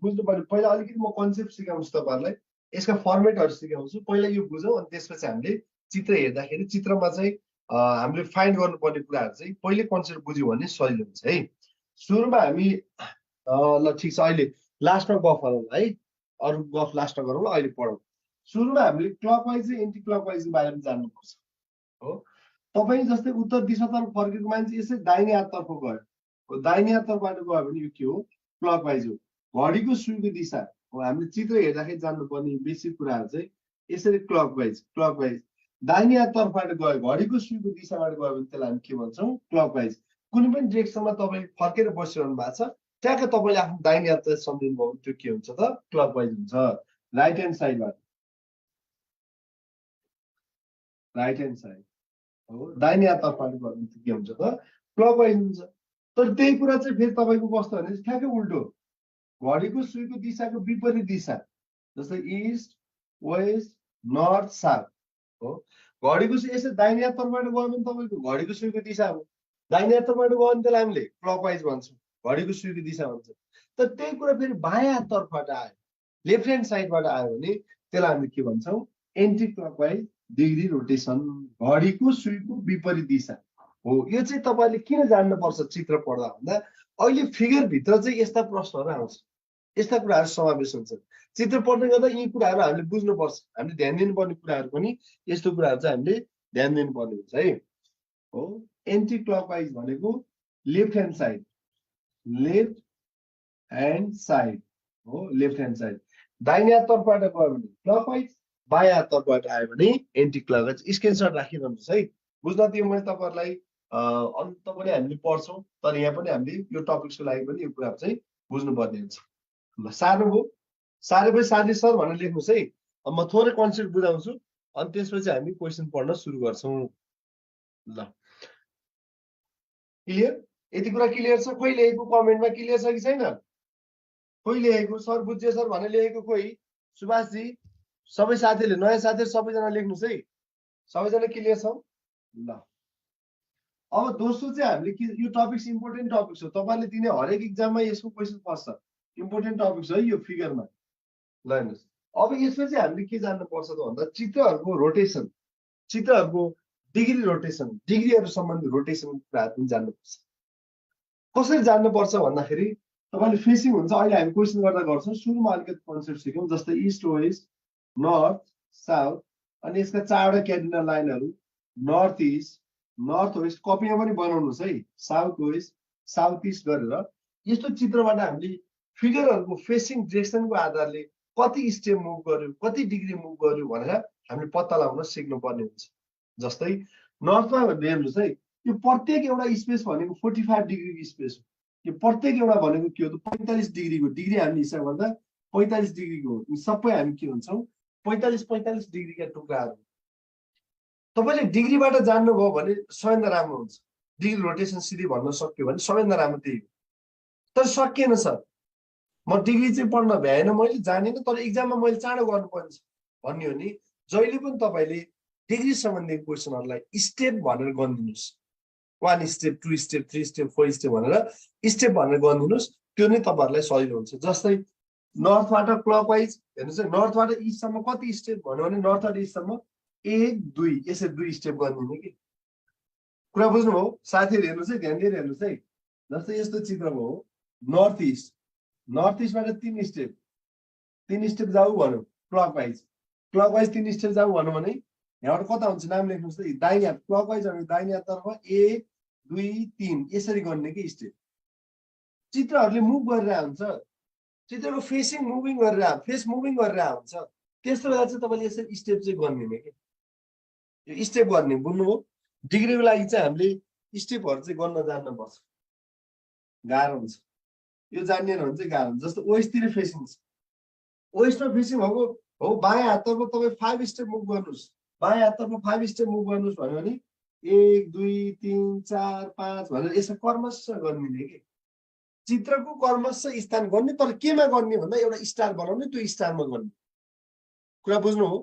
बुझ्नुपर्ने पहिला अलिकति म कन्सेप्ट सिकाउँछु तपाईँहरूलाई यसका फर्मेटहरू सिकाउँछु पहिला यो बुझौँ अनि त्यसपछि हामीले चित्र हेर्दाखेरि चित्रमा चाहिँ हामीले फाइन्ड गर्नुपर्ने कुराहरू चाहिँ पहिले कन्सेप्ट बुझ्यो भने सजिलो हुन्छ है सुरुमा हामी ल ठिक छ अहिले लास्टमा गफ गरौँ है अरू गफ लास्टमा गरौँ अहिले पढौँ सुरुमा हामीले क्लकवाइज र एन्टी क्लकवाइजको बारेमा जान्नुपर्छ हो तपाईँ जस्तै उत्तर दिशातर्फ फर्केको मान्छे यसै दाहिने हाततर्फ गयो दाहिने हाततर्फबाट गयो भने यो के हो क्लकवाइज हो घडीको सुईको दिशा हो हामीले चित्र हेर्दाखेरि जान्नुपर्ने बेसिक कुराहरू चाहिँ यसरी क्लकवाइज दाहिने हाततर्फबाट गयो घडीको सुईको दिशाबाट गयो भने त्यसलाई हामी के भन्छौँ क्लकवाइज कुनै पनि डिरेक्सनमा तपाईँ फर्केर बसिरहनु भएको छ ट्याक्कै तपाईँले आफ्नो दाहिने हात सम्झिनु भयो भने त्यो के हुन्छ त क्लकवाइज हुन्छ राइट ह्यान्ड साइड हो दाहिने हाततर्फबाट गयो भने के हुन्छ त क्लकवाइज हुन्छ तर त्यही कुरा चाहिँ फेरि तपाईँको कस्तो भने ठ्याक्कै उल्टो घडीको सुईको दिशाको विपरीत दिशा जस्तै इस्ट वेस्ट नर्थ साउथ हो घडीको सुई यसरी दाहिने हाततर्फबाट गयो भने तपाईँको घडीको सुईको दिशा हो दाहिने हाततर्फबाट गयो भने त्यसलाई हामीले क्लकवाइज भन्छौँ घडीको सुईको दिशा भन्छ तर त्यही कुरा फेरि बायाँ हाततर्फबाट आयो लेफ्ट ह्यान्ड साइडबाट आयो भने त्यसलाई हामीले के भन्छौँ एन्टी क्लकवाइज डिग्री रोटेसन घडीको सुईको विपरीत दिशा हो यो चाहिँ तपाईँले किन जान्नुपर्छ चित्र पढ्दा भन्दा अहिले फिगरभित्र चाहिँ यस्ता प्रश्नहरू आउँछ यस्ता कुराहरू समावेश हुन्छ चित्र पढ्दै गर्दा यी कुराहरू हामीले बुझ्नुपर्छ हामीले ध्यान दिनुपर्ने कुराहरू पनि यस्तो कुराहरू चाहिँ हामीले ध्यान दिनुपर्ने हुन्छ है हो एन्टी क्लकवाइज भनेको लेफ्ट ह्यान्ड साइड हो लेफ्ट ह्यान्ड साइड दाहिने हाततर्फबाट गयो भने क्लकवाइज बायाँ हाततर्फबाट आयो भने एन्टी क्लकवाइज स्क्रिनसट राखिरहनुहोस् है बुझ्न दियो मैले तपाईँहरूलाई अन्त पनि हामीले पढ्छौँ तर यहाँ पनि हामीले यो टपिक्सको लागि पनि यो कुराहरू चाहिँ बुझ्नुपर्ने हुन्छ ल साह्रो भयो साह्रै भयो साथी सर भनेर लेख्नुहोस् है अब म थोरै कन्सेप्ट बुझाउँछु अनि त्यसपछि हामी क्वेसन पढ्न सुरु गर्छौँ ल क्लियर यति कुरा क्लियर छ कोही लेखेको कमेन्टमा क्लियर छ कि छैन कोही लेखेको सर बुझ्यो सर भनेर लेखेको कोही सुभाषजी सबै साथीहरूले नयाँ साथीहरू सबैजना लेख्नुहोस् है सबैजना क्लियर छौँ ल अब दोस्रो चाहिँ हामीले के यो टपिक्स इम्पोर्टेन्ट टपिक्स हो तपाईँले दिने हरेक इक्जाममा यसको क्वेसन पर्छ इम्पोर्टेन्ट टपिक्स है यो फिगरमा ल हेर्नुहोस् अब यसमा चाहिँ हामीले के जान्नुपर्छ त भन्दा चित्रहरूको रोटेसन चित्रहरूको डिग्री रोटेसन डिग्रीहरू सम्बन्धी रोटेसन कुराहरू पनि जान्नुपर्छ कसरी जान्नुपर्छ भन्दाखेरि तपाईँले फेसिङ हुन्छ अहिले हामी क्वेसन गर्दा गर्छौँ सुरुमा अलिकति कन्सेप्ट सिक्यौँ जस्तै इस्ट वेस्ट नर्थ साउथ अनि यसका चारवटा क्यार्डिनल लाइनहरू नर्थ इस्ट नर्थ वेस्ट कपीमा पनि बनाउनुहोस् है साउथ वेस्ट साउथ इस्ट गरेर यस्तो चित्रबाट हामीले फिगरहरूको फेसिङ डिरेक्सनको आधारले कति स्टेप मुभ गर्यो कति डिग्री मुभ गर्यो भनेर हामीले पत्ता लगाउन सिक्नुपर्ने हुन्छ जस्तै नर्थमा हेर्नुहोस् है यो प्रत्येक एउटा स्पेस भनेको 45 डिग्रीको स्पेस हो यो प्रत्येक एउटा भनेको के हो त 45 डिग्रीको डिग्री हामीले हिसाब गर्दा 45 डिग्रीको हो सबै हामी के भन्छौँ 45 डिग्रीका टुक्राहरू तपाईँले डिग्रीबाट जान्नुभयो भने सबैभन्दा राम्रो हुन्छ डिग्री रोटेसन सिधै भन्न सक्यो भने सबैभन्दा राम्रो त्यही हो तर सकिएन सर म डिग्री चाहिँ पढ्न भ्याएन मैले जानेन तर इक्जाममा मैले चाँडो गर्नुपर्ने छ भन्ने हो नि जहिले पनि तपाईँले डिग्री सम्बन्धी क्वेसनहरूलाई स्टेप भनेर गरिदिनुहोस् 1 स्टेप 2 स्टेप 3 स्टेप 4 स्टेप भनेर स्टेप भनेर गरिदिनुहोस् त्यो नै तपाईँहरूलाई सजिलो हुन्छ जस्तै नर्थबाट क्लकवाइज हेर्नुहोस् है नर्थबाट इस्टसम्म कति स्टेप भन्यो भने नर्थबाट इस्टसम्म 1 2 यसरी 2 स्टेप गरिदिने कि कुरा बुझ्नुभयो साथीहरू हेर्नुहोस् है ध्यान दिएर हेर्नुहोस् है जस्तै यस्तो चित्र भयो नर्थ इस्टबाट 3 स्टेप जाऊ भन्यो क्लकवाइज 3 स्टेप जाऊ भन्यो भने यहाँबाट कता हुन्छ नाम लेख्नुहोस् है दाहिने हात क्लकवाइज भनेको दाहिने हाततर्फ 1 2 3 यसरी गर्ने कि स्टेप चित्रहरूले मुभ गरेर हुन्छ चित्रको फेस मुभिङ गरेर हुन्छ त्यस्तो बेला चाहिँ तपाईँले यसरी स्टेप चाहिँ गर्ने कि यो स्टेप गर्ने बुझ्नुभयो डिग्रीको लागि चाहिँ हामीले स्टेपहरू चाहिँ गर्न जान्नुपर्छ गाह्रो हुन्छ यो जान्नेन भने चाहिँ गाह्रो हुन्छ जस्तो वेस्टतिर फेसिङ छ वेस्टमा फेसिङ भएको हो बायाँ हाततर्फ तपाईँ 5 स्टेप मुभ गर्नुहोस् बायाँ हाततर्फ 5 स्टेप मुभ गर्नुहोस् भन्यो भने 1 2 3 4 5 भनेर यसो कर्मश गर्ने कि चित्रको कर्मश स्थान गर्ने तर केमा गर्ने भन्दा एउटा स्टार बनाउने त्यो स्टारमा गर्ने कुरा बुझ्नु हो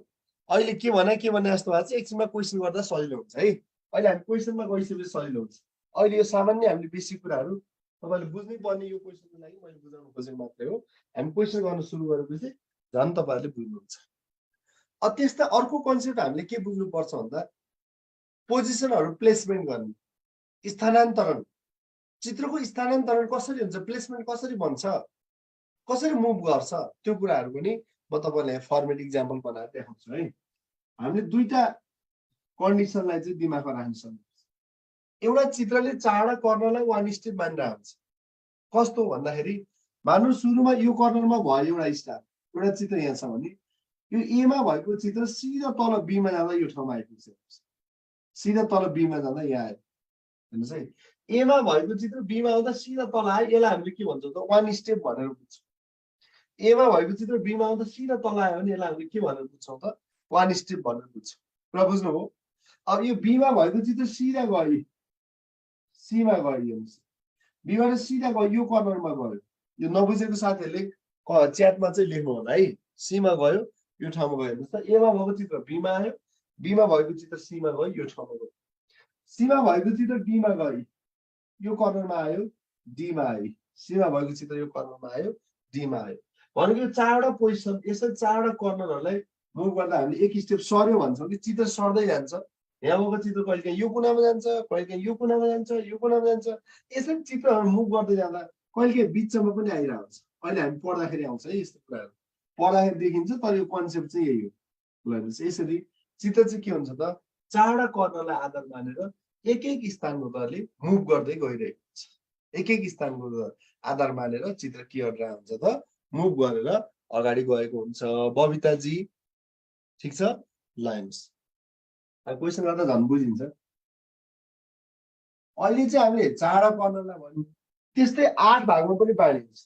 अहिले के भने जस्तो भए चाहिँ एकछिनमा क्वेसन गर्दा सजिलो हुन्छ है अहिले हामी क्वेसनमा गइसकेपछि सजिलो हुन्छ अहिले यो सामान्य हामीले बेसिक कुराहरू तपाईँले बुझ्नै पर्ने यो क्वेसनको लागि मैले बुझाउन खोजेको मात्रै हो। हामी क्वेसन गर्न सुरु गरेपछि झन् तपाईँहरूले बुझ्नुहुन्छ। त्यस्ता अर्को कन्सेप्ट हामीले के बुझ्नुपर्छ भन्दा पोजिसनहरू प्लेसमेन्ट गर्ने, स्थानान्तरण, चित्रको स्थानान्तरण कसरी हुन्छ, प्लेसमेन्ट कसरी बन्छ, कसरी मुभ गर्छ, त्यो कुराहरू पनि म तपाईँलाई फर्मेट इक्जाम्पल बनाएर देखाउँछु है। हामीले दुईटा कन्डिसनलाई चाहिँ दिमागमा राख्न सक्छौँ। एउटा चित्रले चारवटा कर्नरलाई वान स्टेप मानेर हुन्छ। कस्तो भन्दाखेरि मान्नु सुरुमा यो कर्नरमा भयो एउटा स्टार, एउटा चित्र यहाँ छ भने यो एमा भएको चित्र सिधा तल बीमा जाँदा यो ठाउँमा आइपुग्छ, सिधा तल बीमा जाँदा यहाँ आयो। हेर्नुहोस् है, एमा भएको चित्र बीमा आउँदा सिधा तल आयो, यसलाई हामीले के भन्छौँ त वान स्टेप भनेर बुझ्छौँ। एमा भएको चित्र बीमा आउँदा सिधा तल आयो भने यसलाई हामीले के भनेर बुझ्छौँ त वान स्टेप भनेर बुझ्छौँ। कुरा बुझ्नुभयो? अब यो बीमा भएको चित्र सिधा गयो, सीमा गयो, बीबाट सिधा गयो यो कर्नरमा गयो। यो नबुझेको साथीहरूले च्याटमा चाहिँ लेख्नु होला है, सीमा गयो यो ठाउँमा गयो। हेर्नुहोस् त, एमा भएको चित्र बीमा आयो, बीमा भएको चित्र सीमा गयो, यो ठाउँमा गयो। सीमा भएको चित्र डीमा गयो, यो कर्नरमा आयो, डीमा आयो। सीमा भएको चित्र यो कर्नरमा आयो, डीमा आयो। भनेको यो चारवटा पोजिसन, यसरी चारवटा कर्नरहरूलाई मुभ गर्दा हामीले एक स्टेप सर्यो भन्छौँ कि चित्र सर्दै जान्छ। यहाँ भएको चित्र कहिलेकाहीँ यो कुनामा जान्छ, कहिलेकाहीँ यो कुनामा जान्छ, यो कुनामा जान्छ। यसरी चित्रहरू मुभ गर्दै जाँदा कहिलेकाहीँ बिचमा पनि आइरहेको हुन्छ। अहिले हामी पढ्दाखेरि आउँछ है यस्तो कुराहरू, पढ्दाखेरि देखिन्छ, तर यो कन्सेप्ट चाहिँ यही हो। हेर्नुहोस् यसरी चित्र चाहिँ के हुन्छ त चारवटा कर्नरलाई आधार मानेर एक एक स्थानको दरले मुभ गर्दै गइरहेको हुन्छ। एक एक स्थानको आधार मानेर चित्र के गरेर हुन्छ त मुभ गरेर अगाडि गएको हुन्छ। बबिताजी ठिक छ? ल हेर्नुहोस्, क्वेसन गर्दा झन् बुझिन्छ। अहिले चाहिँ हामीले चारवटा कर्नरलाई भन्यौँ, त्यस्तै 8 भागमा पनि बाँडिन्छ।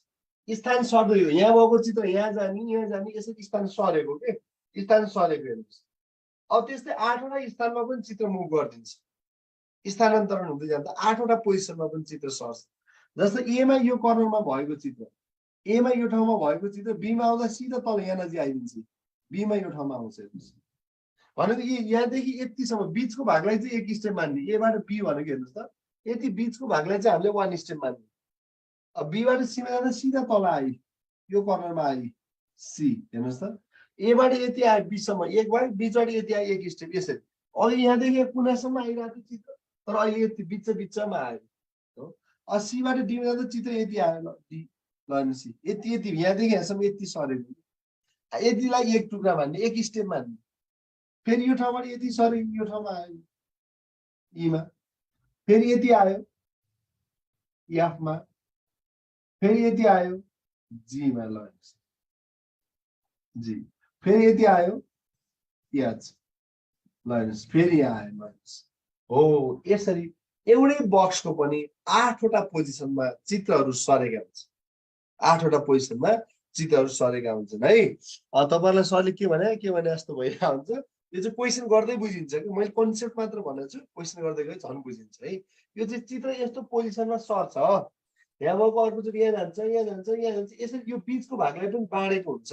स्थान सर्दै हो, यहाँ भएको चित्र यहाँ जाने, यहाँ जाने, यसरी स्थान सरेको के स्थान सरेको। हेर्नुहोस् अब त्यस्तै 8वटा स्थानमा पनि चित्र मुभ गरिदिन्छ, स्थानान्तरण हुँदै जाँदा 8वटा पोजिसनमा पनि चित्र सर्छ। जस्तै एमा यो कर्नरमा भएको चित्र, एमा यो ठाउँमा भएको चित्र बीमा आउँदा सिधा तल यहाँ नजिक आइदिन्छ, बीमा यो ठाउँमा आउँछ। हेर्नुहोस् भनेको यहाँदेखि यतिसम्म बिचको भागलाई चाहिँ एक स्टेप मान्ने, एबाट बी भनेको हेर्नुहोस् त यति बिचको भागलाई चाहिँ हामीले वान स्टेप मान्ने। अब बीबाट सीमा जाँदा सिधा तल आयो, यो कर्नरमा आयो सी। हेर्नुहोस् त एबाट यति आयो बीसम्म एक भयो, बिचबाट यति आयो एक स्टेप। यसरी अघि यहाँदेखि कुनासम्म आइरहेको चित्र, तर अहिले यति बिचमा आयो। अब सीबाट डीमा जाँदा चित्र यति आयो, ल डी ल हेर्नुहोस् यति यति यहाँदेखि यहाँसम्म यति सरेको, यतिलाई एक टुक्रा मान्ने, एक स्टेप मान्ने। फेरि यो ठाउँबाट यति सरेको, यो ठाउँमा आयो ईमा, फेरि यति आयो एफमा, फेरि यति आयो जीमा, ल जी, फेरि यति आयो एच, ल हेर्नुहोस् फेरि यहाँ आयो माइनस। हो यसरी एउटै बक्सको पनि 8वटा पोजिसनमा चित्रहरू सरेका हुन्छ, 8वटा पोजिसनमा चित्रहरू सरेका हुन्छन् है। तपाईँलाई सरले के भने जस्तो भइरहेको हुन्छ। यो चाहिँ क्वेसन गर्दै बुझिन्छ कि, मैले कन्सेप्ट मात्र भनेको छु, क्वेसन गर्दै गए झन् बुझिन्छ है। यो चाहिँ चित्र यस्तो पोजिसनमा सर्छ, यहाँ भएको अर्को चित्र यहाँ जान्छ, यहाँ जान्छ, यहाँ जान्छ, यसरी यो बिचको भागलाई पनि बाँडेको हुन्छ।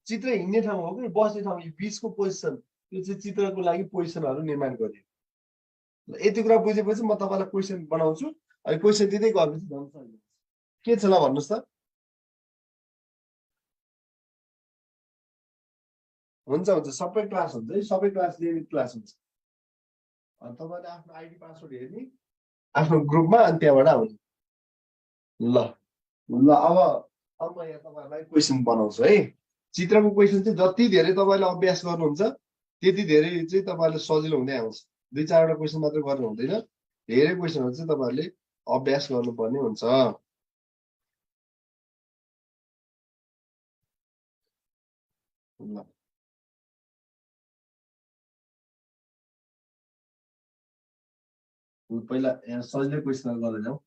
चित्र हिँड्ने ठाउँ हो कि बस्ने ठाउँ, यो बिचको पोजिसन, यो चाहिँ चित्रको लागि पोजिसनहरू निर्माण गरियो। यति कुरा बुझेपछि म तपाईँलाई क्वेसन बनाउँछु, अनि क्वेसन दिँदै गर्नु के छ ल भन्नुहोस् त। हुन्छ हुन्छ, सबै क्लास हुन्छ है, सबै क्लास नियमित क्लास हुन्छ। तपाईँले आफ्नो आइडी पासवर्ड हेर्ने आफ्नो ग्रुपमा, अनि त्यहाँबाट आउने। ल ल अब म यहाँ तपाईँहरूलाई क्वेसन बनाउँछु है। चित्रको क्वेसन चाहिँ जति धेरै तपाईँले अभ्यास गर्नुहुन्छ त्यति धेरै चाहिँ तपाईँलाई सजिलो हुँदै आउँछ। 2-4वटा क्वेसन मात्र गर्नु हुँदैन, धेरै क्वेसनहरू चाहिँ तपाईँहरूले अभ्यास गर्नुपर्ने हुन्छ। ल पहिला यहाँ सजिलै क्वेसनहरू गरेर जाउँ।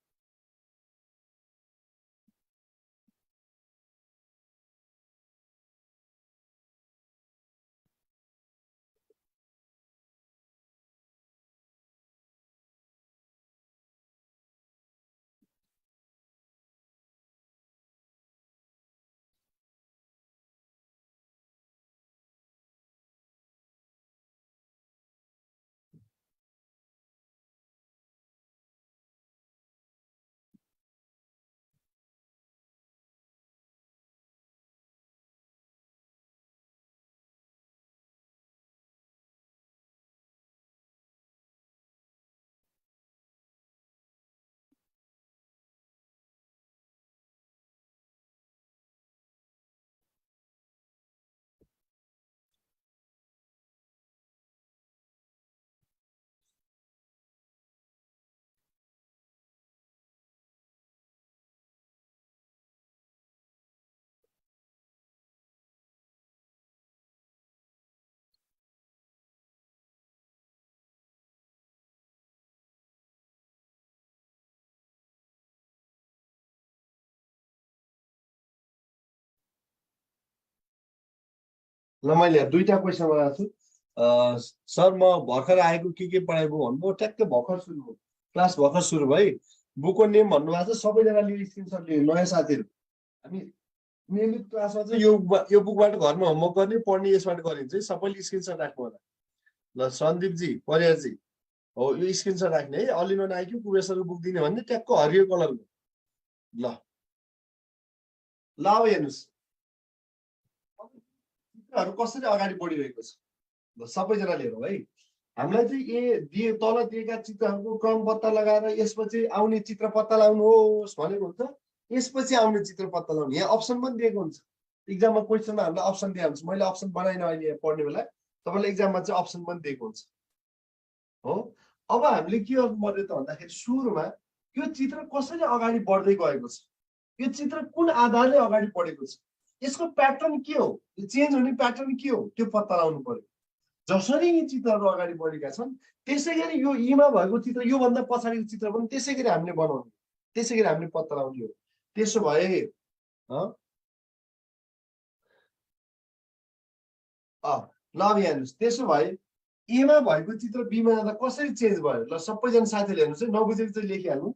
ल मैले यहाँ दुईटा क्वेसन बनाएको छु। सर म भर्खर आएको के पढाइबु भन्नु, ट्याक्कै भर्खर सुरु भयो, क्लास भर्खर सुरु भयो। बुकको नेम भन्नुभएको छ, सबैजना लियो स्क्रिनसट लियो, नयाँ साथीहरू। हामी नियमित क्लासमा चाहिँ यो बुकबाट घरमा होमवर्क गर्ने, पढ्ने यसबाट गरिन्छ है। सबैले स्क्रिनसट राख्नु होला। ल सन्दीपजी, परियारजी, हो यो स्क्रिनसट राख्ने है। अल इन वान आइक्यू कुबेरको बुक दिने भन्ने ट्याक्क हरियो कलरको। ल ल अब हेर्नुहोस् चित्रहरू कसरी अगाडि बढिरहेको छ। ल सबैजनाले हेरौँ है। हामीलाई चाहिँ तल दिएका चित्रहरूको क्रम पत्ता लगाएर यसपछि आउने चित्र पत्ता लगाउनुहोस् भनेको हुन्छ। यसपछि आउने चित्र पत्ता लगाउनु, यहाँ अप्सन पनि दिएको हुन्छ। इक्जाममा क्वेसनमा हामीलाई अप्सन दिएको हुन्छ। मैले अप्सन बनाइनँ अहिले यहाँ पढ्ने बेला, तपाईँलाई इक्जाममा चाहिँ अप्सन पनि दिएको हुन्छ हो। अब हामीले के गर्नु पर्यो त भन्दाखेरि सुरुमा यो चित्र कसरी अगाडि बढ्दै गएको छ, यो चित्र कुन आधारले अगाडि बढेको छ, यसको प्याटर्न के हो, यो चेन्ज हुने प्याटर्न के हो, त्यो पत्ता लगाउनु पर्यो। जसरी यी चित्रहरू अगाडि बढेका छन् त्यसै गरी यो यीमा भएको चित्र, योभन्दा पछाडिको चित्र पनि त्यसै गरी हामीले बनाउने, त्यसै गरी हामीले पत्ता लगाउने हो। त्यसो भए ल अब हेर्नुहोस्, त्यसो भए एमा भएको चित्र बीमा जाँदा कसरी चेन्ज भयो। ल सबैजना साथीहरूले हेर्नुहोस् है, नबुझेको चाहिँ लेखिहाल्नु।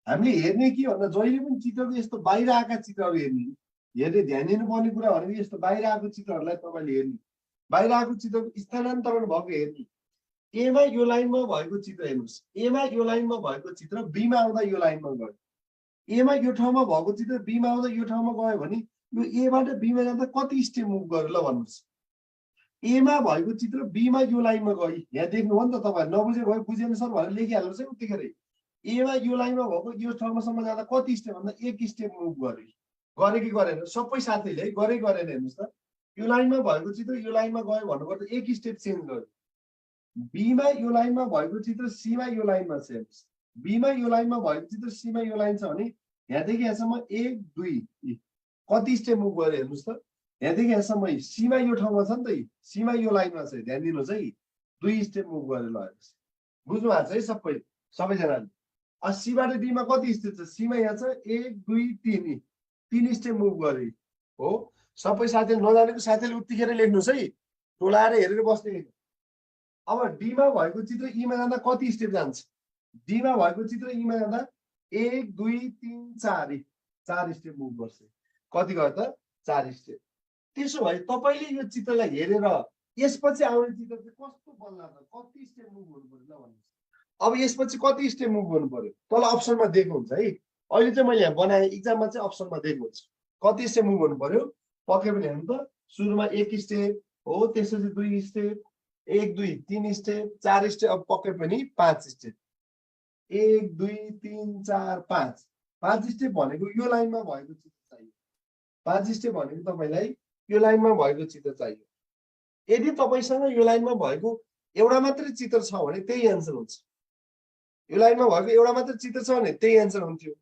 हामीले हेर्ने के भन्दा जहिले पनि चित्रको यस्तो बाहिर आएका चित्रहरू हेर्ने ध्यान दिनुपर्ने कुरा भनेको यस्तो बाहिर आएको चित्रहरूलाई तपाईँले हेर्ने, बाहिर आएको चित्रको स्थानान्तरण भएको हेर्ने। एमा यो लाइनमा भएको चित्र हेर्नुहोस्, एमा यो लाइनमा भएको चित्र बीमा आउँदा यो लाइनमा गयो, एमा यो ठाउँमा भएको चित्र बीमा आउँदा यो ठाउँमा गयो भने यो एबाट बीमा जाँदा कति स्टेप मुभ गर्यो ल भन्नुहोस्। एमा भएको चित्र बीमा यो लाइनमा गयो, यहाँ देख्नु हो नि त तपाईँहरू, नबुझेको भए बुझेन सर भनेर लेखिहाल्नुहोस् है उतिखेरै। एमा यो लाइनमा भएको यो ठाउँसम्म जाँदा कति स्टेप भन्दा एक स्टेप मुभ गर्यो, गरे कि गरेन सबै साथीले है, गरे गरेन हेर्नुहोस् त। यो लाइनमा भएको चित्र यो लाइनमा गयो भन्नुपर्दा एक स्टेप चेन्ज गर्यो। बीमा यो लाइनमा भएको चित्र सीमा यो लाइनमा छ, हेर्नुहोस् बीमा यो लाइनमा भएको चित्र सीमा यो लाइन छ भने यहाँदेखि यहाँसम्म 1 2 कति स्टेप मुभ गर्यो हेर्नुहोस् त। यहाँदेखि यहाँसम्म सीमा यो ठाउँमा छ नि त, सीमा यो लाइनमा छ, ध्यान दिनुहोस् है, 2 स्टेप मुभ गर्यो। ल हेर्नुहोस्, बुझ्नु भएको छ है सबैजनाले। सीबाट डीमा कति स्टेप छ, सीमा यहाँ छ 1 2 3 3 स्टेप मुभ गर्यो हो। सबै साथीले नजानेको साथीले उतिखेर लेख्नुहोस् है, टोलाएर हेरेर बस्ने। अब डीमा भएको चित्र ईमा जाँदा कति स्टेप जान्छ, डीमा भएको चित्र ईमा जाँदा 1 2 3 4 4 स्टेप मुभ गर्छ। कति गयो त 4 स्टेप। त्यसो भए तपाईँले यो चित्रलाई हेरेर यसपछि आउने चित्र चाहिँ कस्तो बन्ला त, कति स्टेप मुभ हुनु पर्यो ल भन्नुहोस्। अब यसपछि कति स्टेप मुभ गर्नु पर्यो, तल अप्सनमा दिएको हुन्छ है। अहिले चाहिँ मैले यहाँ बनाएँ, इक्जाममा चाहिँ अप्सनमा दिएको हुन्छ कति स्टेप मुभ गर्नु पर्यो। पक्कै पनि हेर्नु त, सुरुमा 1 स्टेप हो, त्यसपछि 2 स्टेप, 1 2 3 स्टेप, 4 स्टेप, अब पक्कै पनि 5 स्टेप, 1 2 3 4 5 5 स्टेप भनेको यो लाइनमा भएको चित्र चाहियो। 5 स्टेप भनेको तपाईँलाई यो लाइनमा भएको चित्र चाहियो। यदि तपाईँसँग यो लाइनमा भएको एउटा मात्रै चित्र छ भने त्यही एन्सर हुन्छ, यो लाइनमा भएको एउटा मात्रै चित्र छ भने त्यही एन्सर हुन्थ्यो।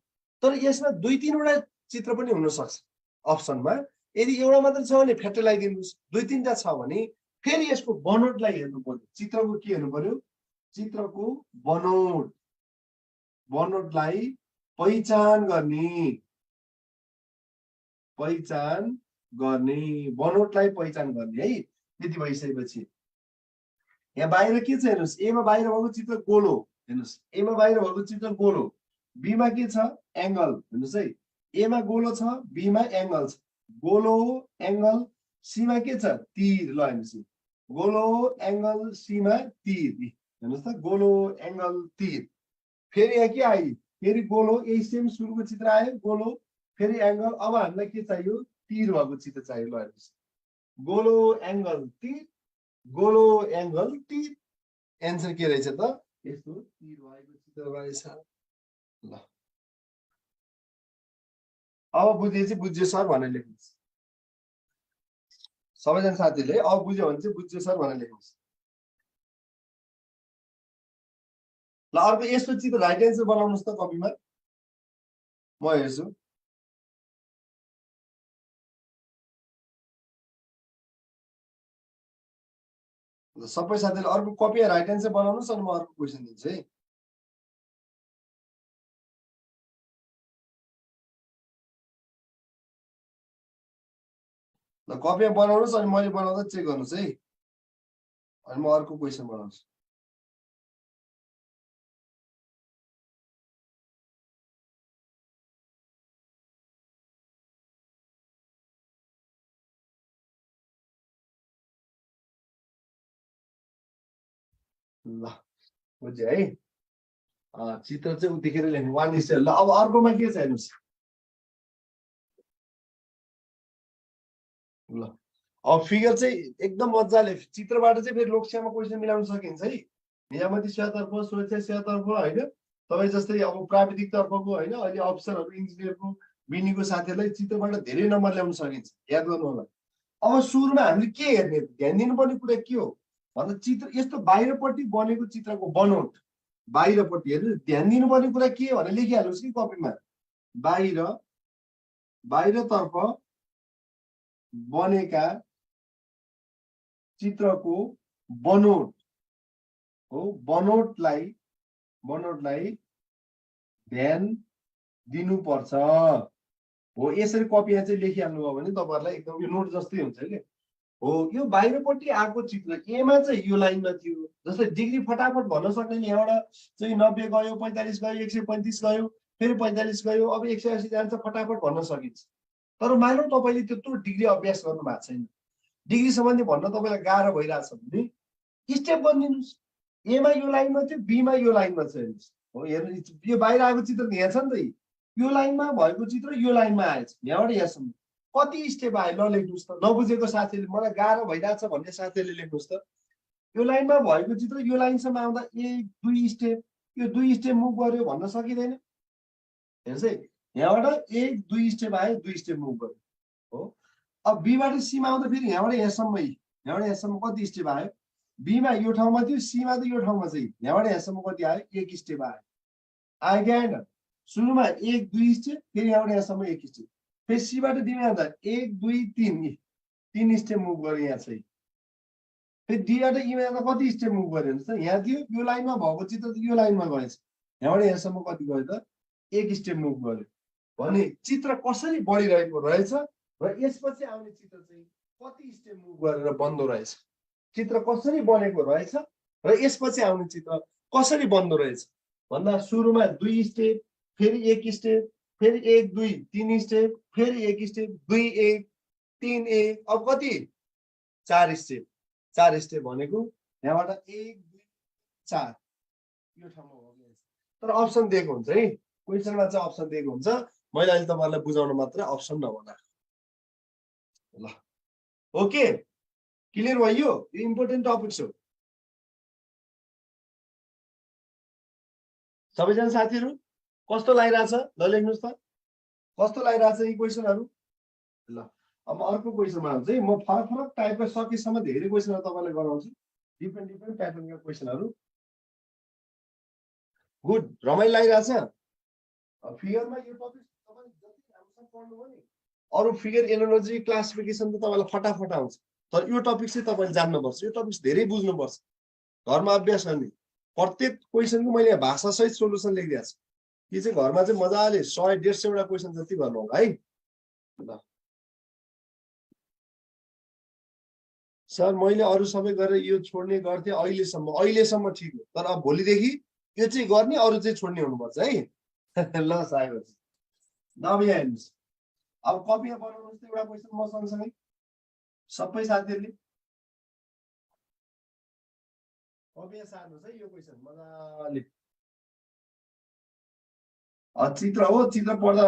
तर यसमा 2 3 वटा चित्र पनि हुन सक्छ अप्सनमा। यदि एउटा मात्रै छ भने फ्याट्टै लगाइदिनुहोस्, 2 3 टा छ भने फेरि यसको बनोटलाई हेर्नु पर्यो। चित्रको के हेर्नु पर्यो, चित्रको बनोट, बनोटलाई पहिचान गर्ने, पहिचान गर्ने, बनोटलाई पहिचान गर्ने है। त्यति भइसकेपछि यहाँ बाहिर के छ हेर्नुहोस्, एमा बाहिर भएको चित्र गोलो हेर्नुहोस्, एमा बाहिर भएको चित्र गोलो, बीमा के छ एङ्गल हेर्नुहोस् है, एमा गोलो छ बीमा एङ्गल छ, गोलो एङ्गल, सीमा के छ तीर। ल हेर्नुहोस्, गोलो एङ्गल सीमा तीर हेर्नुहोस् त, गोलो एङ्गल तीर। फेरि यहाँ के आयो, फेरि गोलो, यही सेम सुरुको चित्र आयो गोलो, फेरि एङ्गल। अब हामीलाई के चाहियो, तीर भएको चित्र चाहियो। ल हेर्नुहोस्, गोलो एङ्गल तीर, गोलो एङ्गल तीर, एन्सर के रहेछ त, यस्तो तीर भएको चित्र रहेछ। ल अब बुझेपछि बुझ्यो सर भनेर लेख्नुहोस् सबैजना साथीले, अब बुझ्यो भने चाहिँ बुझ्यो सर भनेर लेख्नुहोस्। ल अर्को यस्तो चित्र राइट एन्सर बनाउनुहोस् त कपीमा, म हेर्छु। सबै साथीले अर्को कपी राइट एन्सर बनाउनुहोस् अनि म अर्को क्वेसन दिन्छु है। ल कपीमा बनाउनुहोस् अनि मैले बनाउँदा चेक गर्नुहोस् है। अनि म अर्को क्वेसन बनाउँछु। ल बुझ्यो है। चित्र चाहिँ उतिखेर लेख्नु 1:. ल अब अर्कोमा के छ हेर्नुहोस्। ल अब फिगर चाहिँ एकदम मजाले चित्रबाट चाहिँ फेरि लोकसेवामा क्वेसन मिलाउन सकिन्छ है। नियामती सेवातर्फ, सुरक्षा सेवातर्फ होइन, तपाईँ जस्तै अब प्राविधिक तर्फको होइन, अहिले अफिसरहरू इन्जिनियरको बिनीको साथीहरूलाई चित्रबाट धेरै नम्बर ल्याउन सकिन्छ, याद गर्नु होला। अब सुरुमा हामीले के हेर्ने, ध्यान दिनुपर्ने कुरा के हो भन्दा चित्र यस्तो बाहिरपट्टि बनेको चित्रको बनोट, बाहिरपट्टि हेर्नु ध्यान दिनुपर्ने कुरा के हो भने लेखिहाल्नुहोस् कि कपीमा। बाहिर बाहिरतर्फ बनेका चित्रको बनोट हो, बनोटलाई ध्यान दिनुपर्छ हो। यसरी कपीमा चाहिँ लेखिहाल्नुभयो भने तपाईँहरूलाई एकदम यो नोट जस्तै हुन्छ कि हो। यो बाहिरपट्टि आएको चित्र एमा चाहिँ यो लाइनमा थियो, जस्तै डिग्री फटाफट भन्न सक्ने नि, यहाँबाट चाहिँ 90 गयो, 45 गयो, 135 गयो, फेरि 45 गयो, अब 180 जान्छ, फटाफट भन्न सकिन्छ। तर मानौँ तपाईँले त्यत्रो डिग्री अभ्यास गर्नु भएको छैन, डिग्री सम्बन्धी भन्न तपाईँलाई गाह्रो भइरहेछ भने स्टेप गरिदिनुहोस्। एमा यो लाइनमा थियो, बीमा यो लाइनमा छ, हेर्नुहोस् हो। हेर्नु यो बाहिर आएको चित्र यहाँ छ नि त, यो लाइनमा भएको चित्र यो लाइनमा आएछ, यहाँबाट यहाँसम्म कति स्टेप आयो ल लेख्नुहोस् त। नबुझेको साथीले, मलाई गाह्रो भइरहेछ भन्ने साथीले लेख्नुहोस् त। यो लाइनमा भएको चित्र यो लाइनसम्म आउँदा 1 2 स्टेप, यो 2 स्टेप मुभ गर्यो भन्न सकिँदैन। हेर्नुहोस् है, यहाँबाट 1 2 स्टेप आयो, 2 स्टेप मुभ गर्यो हो। अब बीबाट सीमा आउँदा फेरि यहाँबाट यहाँसम्म कति स्टेप आयो। बीमा यो ठाउँमा थियो, सीमा त यो ठाउँमा चाहिँ यहाँबाट यहाँसम्म कति आयो, 1 स्टेप आयो। आयो कि आएन। सुरुमा 1 2 स्टेप, फेरि यहाँबाट यहाँसम्म 1 स्टेप, फेरि सीबाट डीमा आउँदा 1 2 3 3 स्टेप मुभ गर्यो यहाँ चाहिँ। फेरि डीबाट ईमा आउँदा कति स्टेप मुभ गर्यो हेर्नुहोस् त। यहाँ थियो, यो लाइनमा भएको चित्र त यो लाइनमा गएछ, यहाँबाट यहाँसम्म कति गयो त, 1 स्टेप मुभ गर्यो भने चित्र कसरी बढिरहेको रहेछ र यसपछि आउने चित्र चाहिँ कति स्टेप मुभ गरेर बन्दो रहेछ, चित्र कसरी बनेको रहेछ र यसपछि आउने चित्र कसरी बन्दो रहेछ भन्दा सुरुमा 2 स्टेप, फेरि 1 स्टेप, फेरि 1 2 3 स्टेप, फेरि 1 स्टेप, 2 1 3 1, अब कति 4 स्टेप। 4 स्टेप भनेको यहाँबाट 1 2 4 यो ठाउँमा हो। तर अप्सन दिएको हुन्छ है, क्वेसनमा चाहिँ अप्सन दिएको हुन्छ। मैले अहिले तपाईँहरूलाई बुझाउन मात्र अप्सन नभना। ल ओके, क्लियर भयो। यो इम्पोर्टेन्ट टपिक हो। सबैजना साथीहरू कस्तो लागिरहेछ ल लेख्नुहोस् त, कस्तो लागिरहेछ यी क्वेसनहरू। ल अब अर्को क्वेसनमा आउँछ है। म फरक फरक टाइपका सकेसम्म धेरै क्वेसनहरू तपाईँलाई गराउँछु, डिफ्रेन्ट डिफ्रेन्ट प्याटर्नका क्वेसनहरू। गुड, रमाइलो लागिरहेछ। फिगरमा यो टपिक तपाईँले जति राम्रोसँग पढ्नुभयो नि, अरू फिगर एनालोजी क्लासिफिकेसन त तपाईँलाई फटाफट आउँछ, तर यो टपिक चाहिँ तपाईँले जान्नुपर्छ। यो टपिक धेरै बुझ्नुपर्छ, घरमा अभ्यास गर्ने। प्रत्येक क्वेसनको मैले भाषासहित सोल्युसन लेखिदिएको छु, कि चाहिँ घरमा चाहिँ मजाले 100 150 वटा क्वेसन जति गर्नु होला है। ल सर मैले अरू सबै गरेर यो छोड्ने गर्थेँ अहिलेसम्म ठिक हो, तर अब भोलिदेखि यो चाहिँ गर्ने, अरू चाहिँ छोड्ने हुनुपर्छ है। ल साहेब नबिया हेर्नुहोस्, अब कपीमा बनाउनुहोस् त एउटा क्वेसन म सँगसँगै सबै साथीहरूले कपीमा सार्नुहोस् है। यो क्वेसन मजाले चित्र हो, चित्र पढ्दा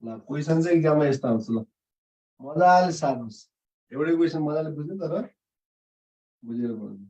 ल क्वेसन चाहिँ एक्जाममा यस्तो आउँछ ल मजाले सार्नुहोस् एउटै क्वेसन मजाले बुझ्नु तर बुझेर पढ्नु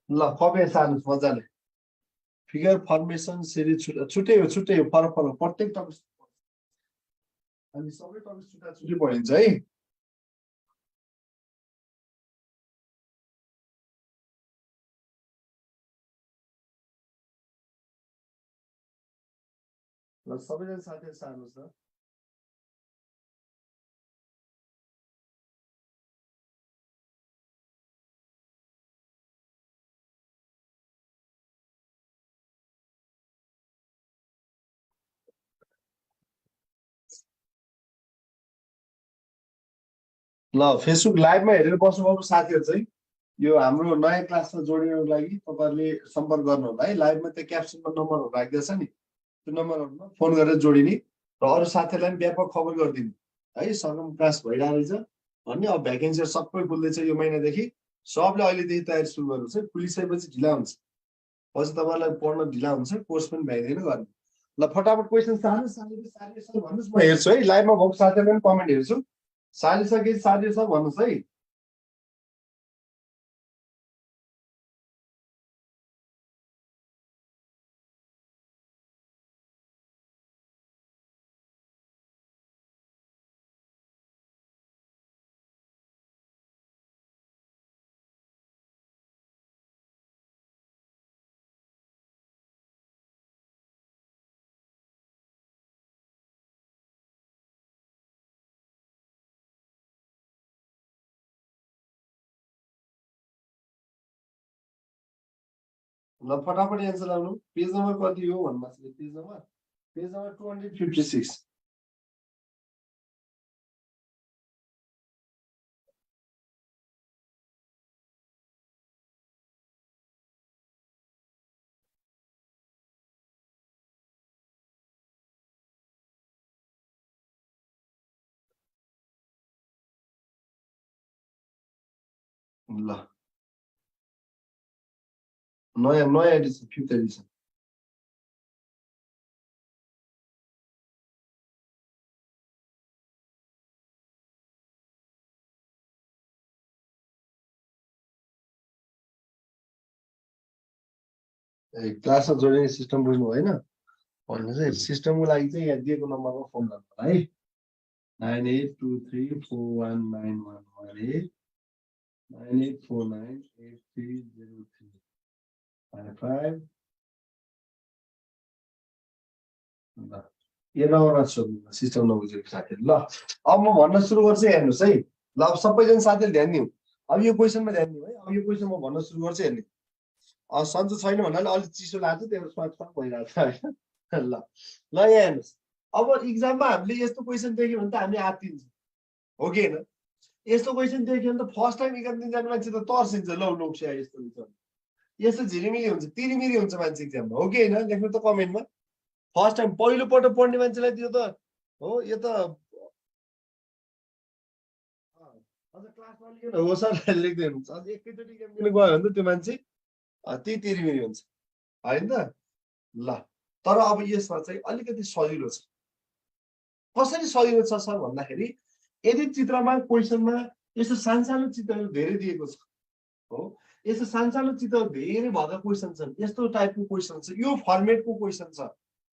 ल कपी सार्नुहोस् मजाले फिगर फर्मेसन सिरिज छुट्टै हो फरक फरक प्रत्येक टपिक अनि सबै टपिक छुट्टा छुट्टै पढिन्छ है ल सबैजना साथीहरू सार्नुहोस् न ल फेसबुक लाइभमा हेरेर बस्नुभएको साथीहरू चाहिँ यो हाम्रो नयाँ क्लासमा जोडिनको लागि तपाईँहरूले सम्पर्क गर्नु होला है लाइभमा त्यो क्याप्सनमा नम्बरहरू राखिदिएछ नि त्यो नम्बरहरूमा फोन गरेर जोडिने र अरू साथीहरूलाई पनि व्यापक खबर गरिदिनु है सगम क्लास भइरहेको रहेछ भन्ने अब भ्याकेन्सीहरू सबै खुल्दैछ यो महिनादेखि सबले अहिलेदेखि तयारी सुरु गर्नुहोस् है खुलिसकेपछि ढिला हुन्छ पछि तपाईँलाई पढ्न ढिला हुन्छ कोर्स पनि भ्याइँदैन गर्ने ल फटाफट क्वेसन सार्नुहोस् भन्नुहोस् म हेर्छु है लाइभमा भएको साथीहरूले पनि कमेन्ट हेर्छु सारिसके साथी छ भन्नुहोस् है ल फटाफट एन्सर लाउनु पेज नम्बर कति हो भन्नु पेज नम्बर 256 ल नयाँ एडिसन 5th एडिसन क्लासमा जोडिने सिस्टम बुझ्नु भएन भन्नु चाहिँ सिस्टमको लागि चाहिँ यहाँ दिएको नम्बरमा फोन गर्नु होला है 9823419118 9849830355 ल यो नम्बरमा सोध्नु सिस्टम नबुझेको साथीहरू ल अब म भन्न सुरु गर्छु हेर्नुहोस् है ल अब सबैजना साथीहरूले ध्यान दिउँ अब यो क्वेसनमा ध्यान दिउँ है अब यो क्वेसन म भन्न सुरु गर्छु हेर्ने सन्चो छैन भन्नाले अलिक चिसो लाग्छ त्यो स्वाद भइरहेको छ होइन ल ल यहाँ हेर्नुहोस् अब इक्जाममा हामीले यस्तो क्वेसन देख्यो भने त हामी आत्तिन्छौँ हो कि होइन यस्तो क्वेसन देख्यो भने त फर्स्ट टाइम इक्जाम दिन जाने मान्छे त तर्सिन्छ लौ लोक्स्या यस्तो यस्तो झिलिमिली हुन्छ तिरिमिरी हुन्छ मान्छे इक्जाममा हो कि होइन लेख्नु त कमेन्टमा फर्स्ट टाइम पहिलोपल्ट पढ्ने मान्छेलाई त्यो त हो यो त अझ क्लासमा लेख्नु हो सर लेख्दै हुनुहुन्छ अझ एकैचोटि इक्जाम दिन गयो भने त त्यो मान्छे त्यही तिरिमिरी हुन्छ होइन त ल तर अब यसमा चाहिँ अलिकति सजिलो छ कसरी सजिलो छ सर भन्दाखेरि यदि चित्रमा क्वेसनमा यस्तो सानसानो चित्रहरू धेरै दिएको छ हो यस्तो सानसानो चित्रहरू धेरै भएका क्वेसन छन् यस्तो टाइपको क्वेसन छ यो फर्मेटको क्वेसन छ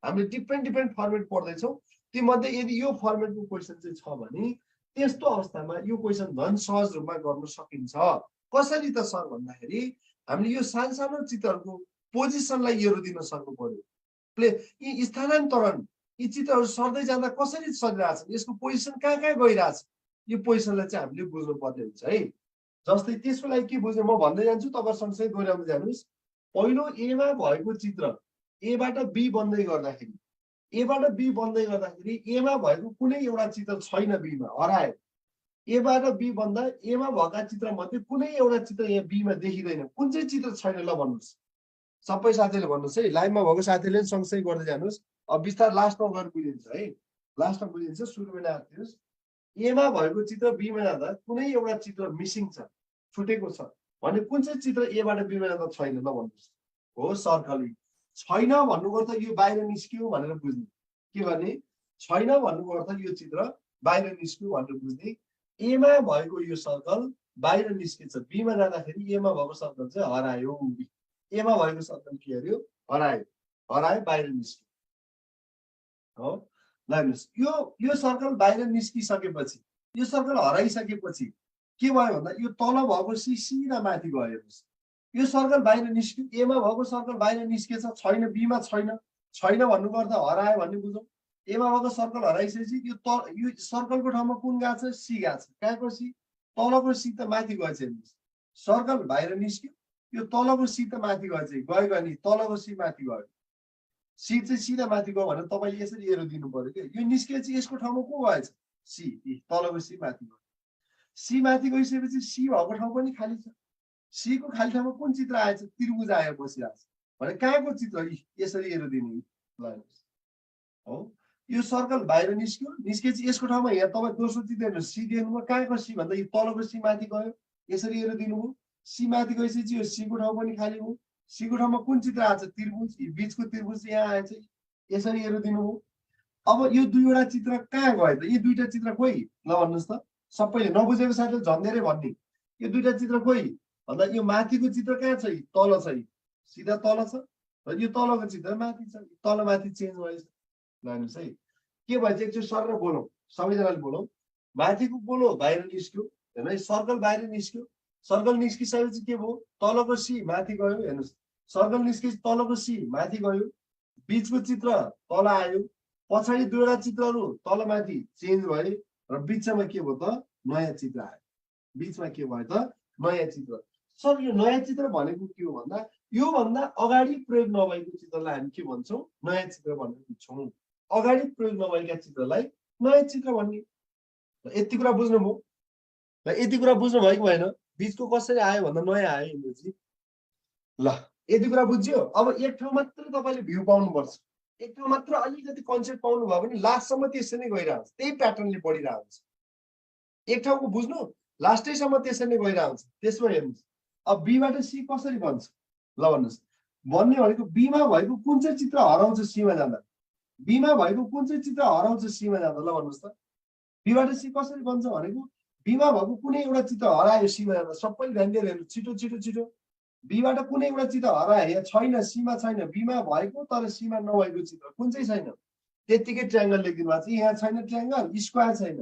हामीले डिफ्रेन्ट फर्मेट पढ्दैछौँ तीमध्ये यदि यो फर्मेटको क्वेसन चाहिँ छ भने त्यस्तो अवस्थामा यो क्वेसन झन् सहज रूपमा गर्न सकिन्छ कसरी त सर भन्दाखेरि हामीले यो सानसानो चित्रहरूको पोजिसनलाई एरो दिन सक्नु पर्यो। प्ले यी स्थानान्तरण यी चित्रहरू सर्दै जाँदा कसरी सरिरहेछन्, यसको पोजिसन कहाँ कहाँ गइरहेछ, यो पोजिसनलाई चाहिँ हामीले बुझ्नु पर्ने हुन्छ है। जस्तै त्यसको लागि के बुझ्ने म भन्दै जान्छु, तपाईहरु सँगसँगै दोहोऱ्याउँदै जानुहोस्। पहिलो एमा भएको चित्र एबाट बी बन्दै गर्दाखेरि एमा भएको कुनै एउटा चित्र छैन, बीमा हरायो। एबाट बी बन्दा एमा भएका चित्र मध्ये कुनै एउटा चित्र यहाँ बीमा देखिँदैन। कुन चाहिँ चित्र छैन ल भन्नुहोस्, सबै साथीले भन्नुहोस् है। लाइभमा भएको साथीले सँगसँगै गर्दै जानुहोस्। अब बिस्तार लास्टमा गएर बुझिन्छ है, लास्टमा बुझिन्छ, सुरुमा नआत्तिनुहोस्। एमा भएको चित्र बीमा जाँदा कुनै एउटा चित्र मिसिङ छ, छुटेको छ भने कुन चाहिँ चित्र एबाट बीमा जाँदा छैन ल भन्नुहोस्। हो सर्कल छैन भन्नुको अर्थ यो बाहिर निस्कियो भनेर बुझ्ने। के भने छैन भन्नुको अर्थ यो चित्र बाहिर निस्कियो भनेर बुझ्ने। एमा भएको यो सर्कल बाहिर निस्किन्छ, बीमा जाँदाखेरि एमा भएको सर्कल चाहिँ हरायो। एमा भएको सर्कल के हर्यो, हरायो, बाहिर निस्क्यो। हो ल हेर्नुहोस्, यो सर्कल बाहिर निस्किसकेपछि, यो सर्कल हराइसकेपछि के भयो भन्दा यो तल भएको सी सिधा माथि गयो। हेर्नुहोस्, यो सर्कल बाहिर निस्क्यो, एमा भएको सर्कल बाहिर निस्केछ, छैन बीमा छैन। छैन भन्नुको अर्थ हरायो भन्ने बुझौँ। एमा भएको सर्कल हराइसकेपछि यो सर्कलको ठाउँमा कुन गएको छ, सी गएको छ। कहाँको सी, तलको सी त माथि गएछ। हेर्नुहोस्, सर्कल बाहिर निस्क्यो, यो तलको सी त माथि गयो नि, तलको सी माथि गयो। सी चाहिँ सिधा माथि गयो भने तपाईँले यसरी एरो दिनु पर्यो क्या। यो निस्केपछि यसको ठाउँमा को गएछ, सी, तलको सी माथि गयो। सी माथि गइसकेपछि सी भएको ठाउँ पनि खाली छ। सी को खाली ठाउँमा कुन चित्र आएछ, त्रिभुज आएर बसिरहेको छ भने कहाँको चित्र, यसरी एरो दिने ल। हो यो सर्कल बाहिर निस्क्यो, निस्केपछि यसको ठाउँमा यहाँ तपाईँ दोस्रो चित्र हेर्नु, सी दिनुभयो। कहाँको सी भन्दा यो तलको सी माथि गयो, यसरी एरो दिनुभयो। सी माथि गइसकेपछि यो सी को ठाउँ पनि खाली हो। सी को ठाउँमा कुन चित्र आएछ, त्रिभुज, बीचको त्रिभुज यहाँ आएछ, यसरी एरो दिनुभयो। अब यो दुईवटा चित्र कहाँ गयो त, यी दुईटा चित्र खोइ ल भन्नुहोस् त। सबैले नबुझेको साथीले झन्डेरै भन्ने, यो दुईटा चित्र खोइ भन्दा यो माथिको चित्र कहाँ छ, तल छ, सिधा तल छ, र यो तलको चित्र माथि छ। तल माथि चेन्ज भएछ। ल हेर्नुहोस् है, के भएछ, एकचोटि सर बोलौँ, सबैजनाले बोलौँ। माथिको बोलो बाहिर निस्क्यो, हेर्नु है, सर्कल बाहिर निस्क्यो। सर्कल निस्किसकेपछि के भयो, तलको सी माथि गयो। हेर्नुहोस्, सर्कल निस्केपछि तलको सी माथि गयो, बीचको चित्र तल आयो, पछाडि दुईवटा चित्रहरू तल माथि चेन्ज भए, र बिचमा के भयो त, नयाँ चित्र आयो। बिचमा के भयो त, नयाँ चित्र। सर यो नयाँ चित्र भनेको के हो भन्दा, योभन्दा अगाडि प्रयोग नभएको चित्रलाई हामी के भन्छौँ, नयाँ चित्र भनेर बुझ्छौँ। अगाडि प्रयोग नभएका चित्रलाई नयाँ चित्र भन्ने। यति कुरा बुझ्नुभयो र यति कुरा बुझ्नु भएको भएन, बीचको कसरी आयो भन्दा नयाँ आयो इमेज। ल यति कुरा बुझ्यो। अब एक ठाउँ मात्र तपाईँले भ्यू पाउनुपर्छ, एक ठाउँ मात्र अलिकति कन्सेप्ट पाउनु भयो भने लास्टसम्म त्यसै नै गइरहन्छ, त्यही प्याटर्नले पढिरहन्छ। एक ठाउँको बुझ्नु, लास्टैसम्म त्यसै नै गइरहन्छ। त्यसमा हेर्नुहोस्, अब बीबाट सी कसरी बन्छ ल भन्नुहोस्। बन्ने भनेको बीमा भएको कुन चाहिँ चित्र हराउँछ सीमा जाँदा, बीमा भएको कुन चाहिँ चित्र हराउँछ सीमा जाँदा ल भन्नुहोस् त। बीबाट सी कसरी बन्छ भनेको, बीमा भएको कुनै एउटा चित्र हरायो सीमा जाँदा। सबैले ध्यान दिएर हेर्नु, छिटो छिटो छिटो। बीबाट कुनै एउटा चित्र हरायो, यहाँ छैन, सीमा छैन, बीमा भएको तर सीमा नभएको चित्र कुन चाहिँ छैन, त्यतिकै ट्रायङ्गल लेखिदिनु भएको छ। यहाँ छैन ट्रायङ्गल, स्क्वायर छैन,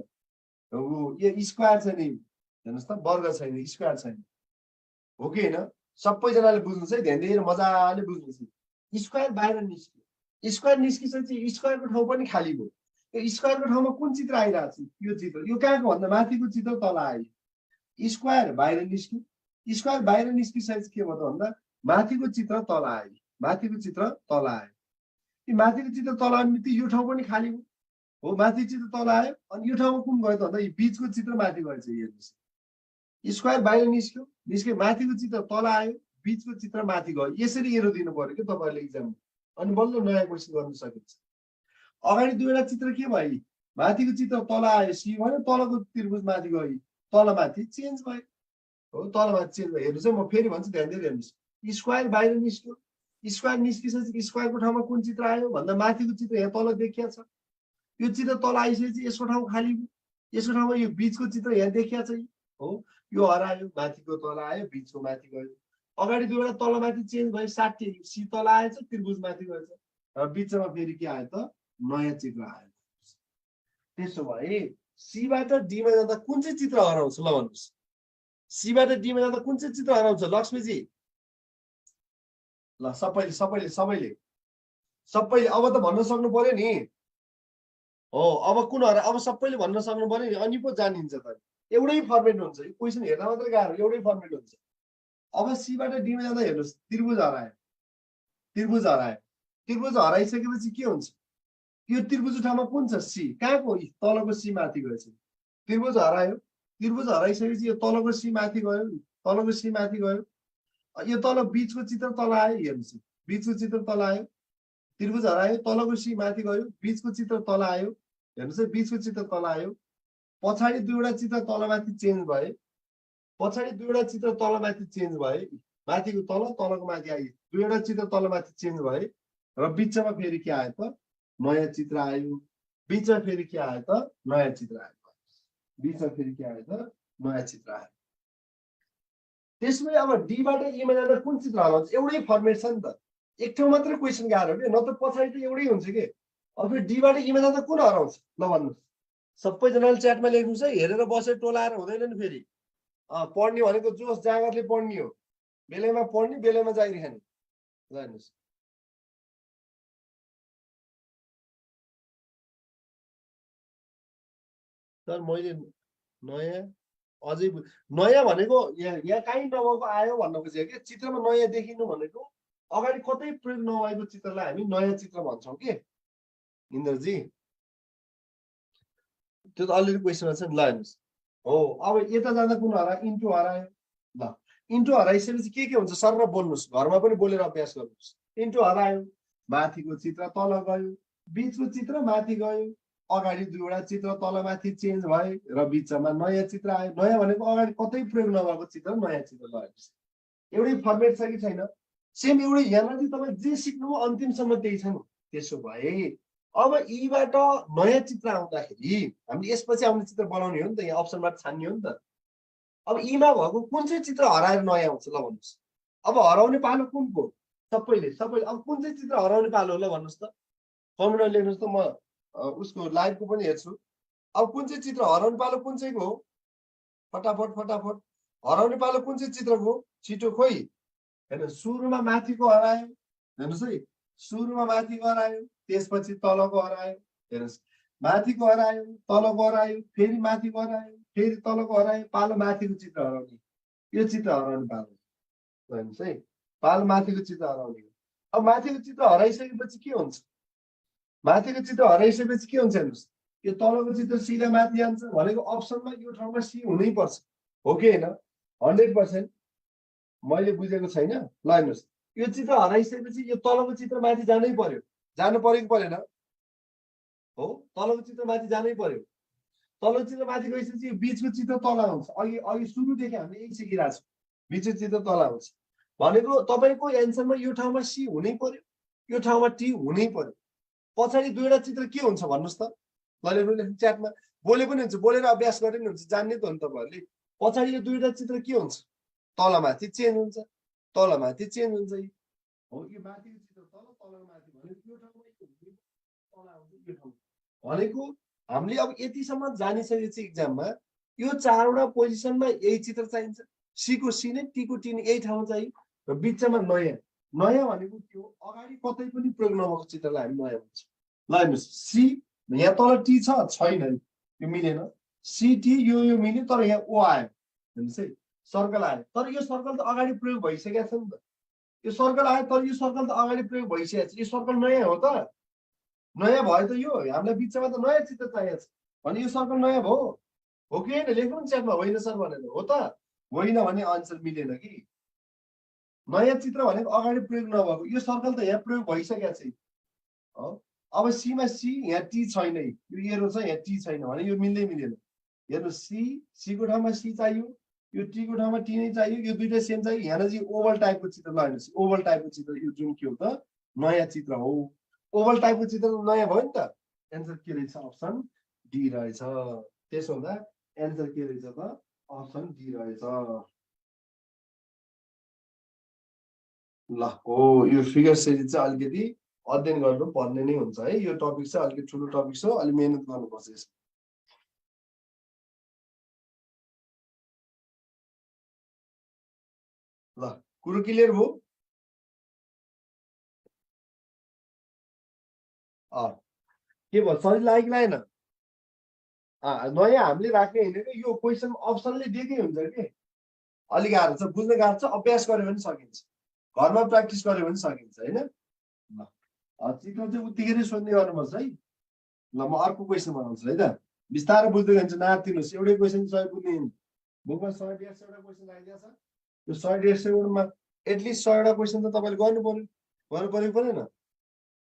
यो स्क्वायर छैन, हेर्नुहोस् त, वर्ग छैन, स्क्वायर छैन, हो कि होइन। सबैजनाले बुझ्नुहोस् है, ध्यान दिएर मजाले बुझ्नुहोस्। स्क्वायर बाहिर निस्क्यो, स्क्वायर निस्किसकेपछि स्क्वायरको ठाउँ पनि खाली भयो। यो स्क्वायरको ठाउँमा कुन चित्र आइरहेको छ, यो चित्र। यो कहाँको भन्दा माथिको चित्र तल आयो, स्क्वायर बाहिर निस्क्यो। स्क्वायर बाहिर निस्किसकेपछि के भयो त भन्दा माथिको चित्र तल आयो, माथिको चित्र तल आयो। यो माथिको चित्र तल आयो भने यो ठाउँ पनि खाली भयो। हो माथि चित्र तल आयो, अनि यो ठाउँमा कुन गयो त भन्दा यो बीचको चित्र माथि गएछ। हेर्नुहोस्, स्क्वायर बाहिर निस्क्यो, माथिको चित्र तल आयो, बीचको चित्र माथि गयो। यसरी एरो दिनु पर्यो कि तपाईँहरूले इक्जाममा, अनि बल्ल नयाँ क्वेसन गर्न सकिन्छ। अगाडि दुईवटा चित्र के भयो, माथिको चित्र तल आयो सी भयो, तलको त्रिभुज माथि गयो, तल माथि चेन्ज भयो। हो तल माथि चेन्ज भयो। हेर्नुहोस् है, म फेरि भन्छु, ध्यान दिएर हेर्नुहोस्। स्क्वायर बाहिर निस्क्यो, स्क्वायर निस्किसकेपछि स्क्वायरको ठाउँमा कुन चित्र आयो भन्दा माथिको चित्र यहाँ तल देखिया छ। यो चित्र तल आइसकेपछि यसको ठाउँ खाली भयो, यसको ठाउँमा यो बीचको चित्र यहाँ देखिया छ। हो यो हरायो, माथिको तल आयो, बीचको माथि गयो। अगाडि दुईवटा तल माथि चेन्ज भयो, 60 सी तल आएछ, त्रिभुज माथि गएछ, र बिचमा फेरि के आयो त, नयाँ चित्र आयो। त्यसो भए सीबाट डीमा जाँदा कुन चाहिँ चित्र हराउँछ ल भन्नुहोस्। सीबाट डीमा जाँदा कुन चाहिँ चित्र हराउँछ लक्ष्मीजी, ल सबैले अब त भन्न सक्नु पर्यो नि। हो अब कुन हरा अब सबैले भन्न सक्नु पर्यो नि, अनि पो जानिन्छ त। एउटै फर्मेट हुन्छ, यो क्वेसन हेर्दा मात्रै गाह्रो, एउटै फर्मेट हुन्छ। अब सीबाट डीमा जाँदा हेर्नुहोस्, त्रिभुज हरायो, त्रिभुज हरायो, त्रिभुज हराइसकेपछि के हुन्छ? यो त्रिभुज ठाउँमा कुन छ? सी। कहाँको? तलको सी माथि गएछ। त्रिभुज हरायो, त्रिभुज हराइसकेपछि यो तलको सी माथि गयो, तलको सी माथि गयो। यो तल बीचको चित्र तल आयो, हेर्नुहोस् बीचको चित्र तल आयो। त्रिभुज हरायो, तलको सी माथि गयो, बीचको चित्र तल आयो, हेर्नुहोस् है बीचको चित्र तल आयो। पछाडि दुईवटा चित्र तलमाथि चेन्ज भए, पछाडि दुईवटा चित्र तलमाथि चेन्ज भए, माथिको तल तलको माथि आयो, दुईवटा चित्र तलमाथि चेन्ज भए र बिचमा फेरि के आयो त? नयाँ चित्र आयो। बिचमा फेरि के आयो त? नयाँ चित्र आयो। बिचमा फेरि के आयो त? नयाँ चित्र आयो। त्यसमै अब डीबाट ईमा जाँदा कुन चित्र हराउँछ? एउटै फर्मेट छ नि त, एक ठाउँ मात्रै क्वेसन गाह्रो के, नत्र पछाडि त एउटै हुन्छ के। अब फेरि डीबाट ईमा जाँदा कुन हराउँछ? ल भन्नुहोस्, सबैजनाले च्याटमा लेख्नुहोस् है, हेरेर बसेर टोलाएर हुँदैन नि फेरि। पढ्ने भनेको जोस जागरले पढ्ने हो, बेलैमा पढ्ने बेलैमा जागिर खाने। ल हेर्नुहोस्, सर मैले नयाँ अझै नयाँ भनेको यहाँ कहीँ नभएको आयो भन्न खोजेको के, चित्रमा नयाँ देखिनु भनेको अगाडि कतै प्रयोग नभएको चित्रलाई हामी नयाँ चित्र भन्छौँ के इन्द्रजी। त्यो त अलिअलि क्वेसनमा छ नि। ल हेर्नुहोस्, हो अब यता जाँदा कुन हरायो? इन्टु हरायो। ल इन्टु हराइसकेपछि के हुन्छ? सर बोल्नुहोस्, घरमा पनि बोलेर अभ्यास गर्नुहोस्। इन्टु हरायो, माथिको चित्र तल गयो, बिचको चित्र माथि गयो, अगाडि दुईवटा चित्र तलमाथि चेन्ज भए र बिचमा नयाँ चित्र आयो। नयाँ भनेको अगाडि कतै प्रयोग नभएको चित्र नयाँ चित्र। ल हेर्नुहोस्, एउटै फर्मेट छ कि छैन? सेम एउटै। यहाँमाथि तपाईँ जे सिक्नुभयो अन्तिमसम्म त्यही छ नि। त्यसो भए अब यीबाट नयाँ चित्र आउँदाखेरि हामीले यसपछि आउने चित्र बनाउने हो नि त, यहाँ अप्सनबाट छान्ने हो नि त। अब यीमा भएको कुन चाहिँ चित्र हराएर नयाँ आउँछ? ल भन्नुहोस्, अब हराउने पालो कुनको? सबैले अब कुन चाहिँ चित्र हराउने पालो हो? ल भन्नुहोस् त, कमेन्टमा लेख्नुहोस् त, म उसको लाइभको पनि हेर्छु। अब कुन चाहिँ चित्र हराउने पालो कुन चाहिँको हो? फटाफट फटाफट हराउने पालो कुन चाहिँ चित्रको? छिटो खोइ। हेर्नु, सुरुमा माथिको हरायो, हेर्नुहोस् है, सुरुमा माथिको हरायो, त्यसपछि तलको हरायो। हेर्नुहोस्, माथिको हरायो, तलको हरायो, फेरि माथिको हरायो, फेरि तलको हरायो, पालो माथिको चित्र हराउने। यो चित्र हराउने पालो हेर्नुहोस् है, पालो माथिको चित्र हराउने। अब माथिको चित्र हराइसकेपछि के हुन्छ? माथिको चित्र हराइसकेपछि के हुन्छ? हेर्नुहोस्, यो तलको चित्र सिधा माथि जान्छ भनेको अप्सनमा यो ठाउँमा सी हुनै पर्छ, हो कि होइन? 100% मैले बुझेको छैन। ल हेर्नुहोस्, यो चित्र हराइसकेपछि यो तलको चित्र माथि जानै पर्यो, जानु पर्यो कि परेन? हो, तलको चित्र माथि जानै पर्यो। तलको चित्र माथि गइसकेपछि यो बिचको चित्र तल आउँछ। अघि अघि सुरुदेखि हामीले यही सिकिरहेको छौँ, बिचको चित्र तल आउँछ भनेको तपाईँको एन्सरमा यो ठाउँमा सी हुनै पर्यो, यो ठाउँमा टी हुनै पर्यो। पछाडि दुईवटा चित्र के हुन्छ भन्नुहोस् त? ल लेख्नु च्याटमा, बोले पनि हुन्छ, बोलेर अभ्यास गरे पनि हुन्छ, जान्ने त हो नि तपाईँहरूले। पछाडि यो दुईवटा चित्र के हुन्छ? तलमाथि चेन्ज हुन्छ, तलमाथि चेन्ज हुन्छ। हो, यो माथिको चित्र तल, तलको माथि भनेको यो ठाउँमा तल आउँछ, यो ठाउँमा भनेको हामीले अब यतिसम्म जानिसकेपछि एक्जाममा यो चारवटा पोजिसनमा यही चित्र चाहिन्छ। सीको सी नै, टीको टी नै, यही ठाउँमा चाहियो र बिचमा नयाँ। नयाँ भनेको के हो? अगाडि कतै पनि प्रयोग नभएको चित्रलाई हामी नयाँ भन्छौँ। ल हेर्नुहोस्, सी यहाँ तल टी छैन, यो मिलेन। सिटी यो मिल्यो, तर यहाँ ओ आयो, हेर्नुहोस् है, सर्कल आयो, तर यो सर्कल त अगाडि प्रयोग भइसकेको छ नि त। यो सर्कल आयो, तर यो सर्कल त अगाडि प्रयोग भइसकेको छ, यो सर्कल नयाँ हो त? नयाँ भयो त, यो हामीलाई बिचमा त नयाँ चित्र चाहिएको छ भने यो सर्कल नयाँ भयो, हो कि होइन? लेख्नु नि च्याटमा, होइन सर भनेर। हो त? होइन भने आन्सर मिलेन कि। नयाँ चित्र भनेको अगाडि प्रयोग नभएको, यो सर्कल त यहाँ प्रयोग भइसकेको छ। अब सीमा सी, यहाँ टी छैन, यो एरो छ, यहाँ टी छैन भने यो मिल्दै मिलेन। हेर्नु, सीको ठाउँमा सी चाहियो, यो टीको ठाउँमा टी नै चाहियो, यो दुइटै सेम चाहियो। यहाँ चाहिँ ओभल टाइपको चित्र। ल हेर्नुहोस्, ओभल टाइपको चित्र यो जुन के हो त? नयाँ चित्र हो। ओभल टाइपको चित्र नयाँ भयो नि त। एन्सर के रहेछ? अप्सन डी रहेछ। त्यसो हुँदा एन्सर के रहेछ त? अप्सन डी रहेछ। ल, हो, यो फिगर सिरिज चाहिँ अलिकति अध्ययन गर्नु पर्ने नै हुन्छ है। यो टपिक चाहिँ अलिकति ठुलो टपिक छ, अलिक मेहनत गर्नुपर्छ यसमा। ल, कुरो क्लियर भयो? के भयो सजिलो लाग्यो कि लागेन? नयाँ हामीले राख्ने होइन कि यो क्वेसन अप्सनले दिएकै हुन्छ कि अलिक गाह्रो छ बुझ्न गाह्रो छ अभ्यास गर्यो भने सकिन्छ घरमा प्र्याक्टिस गर्यो भने सकिन्छ होइन चित्र चाहिँ उत्तिकै नै सोध्ने गर्नुपर्छ है ल म अर्को क्वेसन बनाउँछु है त बिस्तारै बुझ्दै जान्छ नातिनुहोस् एउटै क्वेसन सही बुझ्ने बुकमा 100-150 क्वेसन आइदिएको छ यो 100-150मा एटलिस्ट 100वटा क्वेसन त तपाईँले गर्नु पर्यो परेन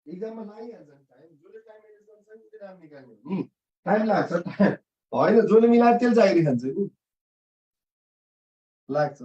इक्जाममा लागिहाल्छ नि टाइम जसले टाइम म्यानेज गर्छ नि उसले नाम निकाल्ने हो नि टाइम लाग्छ होइन जसले मिलाएर त्यसले जागिरी खान्छ नि लाग्छ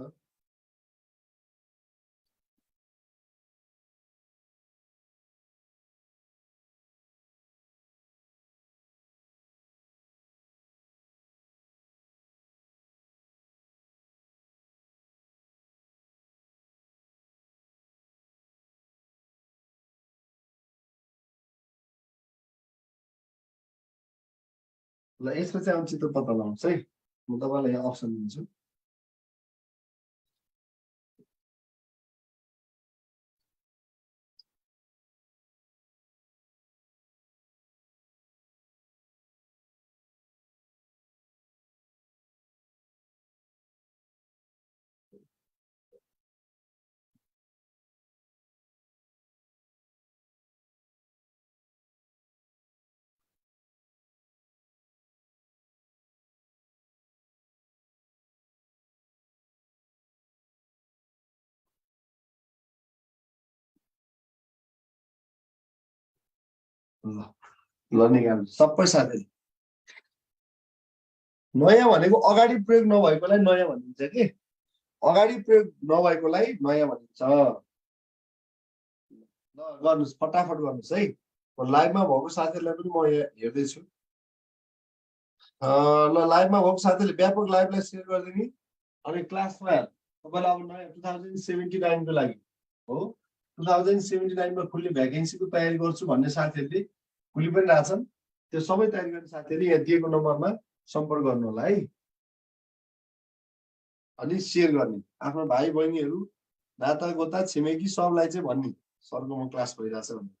ल यसमा चाहिँ अब चित्र पत्ता लगाउँछ है म तपाईँलाई यहाँ अप्सन दिन्छु ल निकाल्नु सबै साथीले नयाँ भनेको अगाडि प्रयोग नभएकोलाई नयाँ भनिन्छ कि अगाडि प्रयोग नभएकोलाई नयाँ भनिन्छ ल गर्नुहोस् फटाफट गर्नुहोस् है लाइभमा भएको साथीहरूलाई पनि म यहाँ हेर्दैछु ल लाइभमा भएको साथीहरूले व्यापक लाइभलाई सेयर गरिदिने अनि क्लासमा तपाईँलाई अब नयाँ 2079 को लागि हो 2079 मा खुल्ने भ्याकेन्सीको तयारी गर्छु भन्ने साथीहरूले खुली पनि रहेछन् त्यो सबै तयारी गर्ने साथीहरूले यहाँ दिएको नम्बरमा सम्पर्क गर्नु होला है अनि सेयर गर्ने आफ्नो भाइ बहिनीहरू नाता गोता छिमेकी सबलाई चाहिँ भन्ने सरको म क्लास भइरहेछ भन्ने